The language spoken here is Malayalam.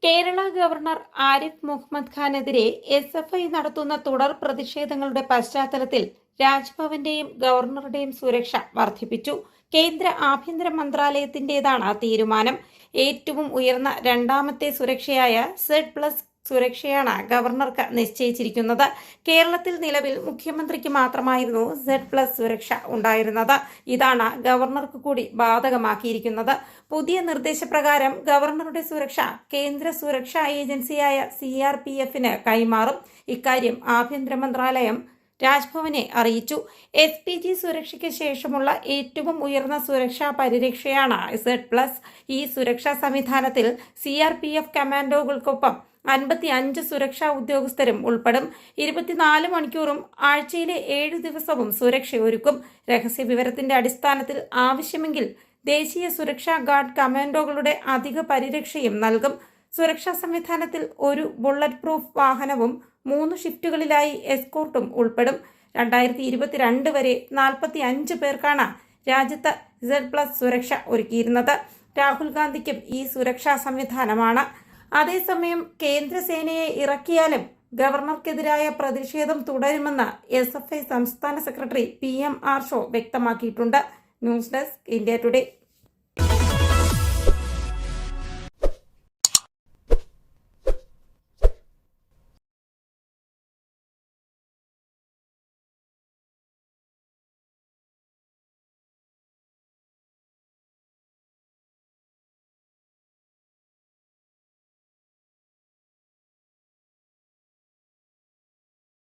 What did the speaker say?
കേരള ഗവർണർ ആരിഫ് മുഹമ്മദ് ഖാനെതിരെ SFI നടത്തുന്ന തുടർ പ്രതിഷേധങ്ങളുടെ പശ്ചാത്തലത്തിൽ രാജ്ഭവന്റെയും ഗവർണറുടെയും സുരക്ഷ വർദ്ധിപ്പിച്ചു. കേന്ദ്ര ആഭ്യന്തര മന്ത്രാലയത്തിന്റേതാണ് തീരുമാനം. ഏറ്റവും ഉയർന്ന രണ്ടാമത്തെ സുരക്ഷയായ Z+ സുരക്ഷയാണ് ഗവർണർക്ക് നിശ്ചയിച്ചിരിക്കുന്നത്. കേരളത്തിൽ നിലവിൽ മുഖ്യമന്ത്രിക്ക് മാത്രമായിരുന്നു Z+ സുരക്ഷ ഉണ്ടായിരുന്നത്. ഇതാണ് ഗവർണർക്ക് കൂടി ബാധകമാക്കിയിരിക്കുന്നത്. പുതിയ നിർദ്ദേശപ്രകാരം ഗവർണറുടെ സുരക്ഷ കേന്ദ്ര സുരക്ഷാ ഏജൻസിയായ CRPFന് കൈമാറും. ഇക്കാര്യം ആഭ്യന്തര മന്ത്രാലയം രാജ്ഭവനെ അറിയിച്ചു. SPG സുരക്ഷയ്ക്ക് ശേഷമുള്ള ഏറ്റവും ഉയർന്ന സുരക്ഷാ പരിരക്ഷയാണ് Z+. ഈ സുരക്ഷാ സംവിധാനത്തിൽ CRPF കമാൻഡോകൾക്കൊപ്പം 55 സുരക്ഷാ ഉദ്യോഗസ്ഥരും ഉൾപ്പെടും. 24 മണിക്കൂറും ആഴ്ചയിലെ 7 ദിവസവും സുരക്ഷയൊരുക്കും. രഹസ്യ വിവരത്തിന്റെ അടിസ്ഥാനത്തിൽ ആവശ്യമെങ്കിൽ ദേശീയ സുരക്ഷാ ഗാർഡ് കമാൻഡോകളുടെ അധിക പരിരക്ഷയും നൽകും. സുരക്ഷാ സംവിധാനത്തിൽ ഒരു ബുള്ളറ്റ് പ്രൂഫ് വാഹനവും 3 ഷിഫ്റ്റുകളിലായി എസ്കോർട്ടും ഉൾപ്പെടും. 2022 വരെ 45 പേർക്കാണ് രാജ്യത്ത് Z+ സുരക്ഷ ഒരുക്കിയിരുന്നത്. രാഹുൽ ഗാന്ധിക്കും ഈ സുരക്ഷാ സംവിധാനമാണ്. അതേസമയം കേന്ദ്രസേനയെ ഇറക്കിയാലും ഗവർണർക്കെതിരായ പ്രതിഷേധം തുടരുമെന്ന് SFI സംസ്ഥാന സെക്രട്ടറി PM R. ഷോ വ്യക്തമാക്കിയിട്ടുണ്ട്. News desk India today.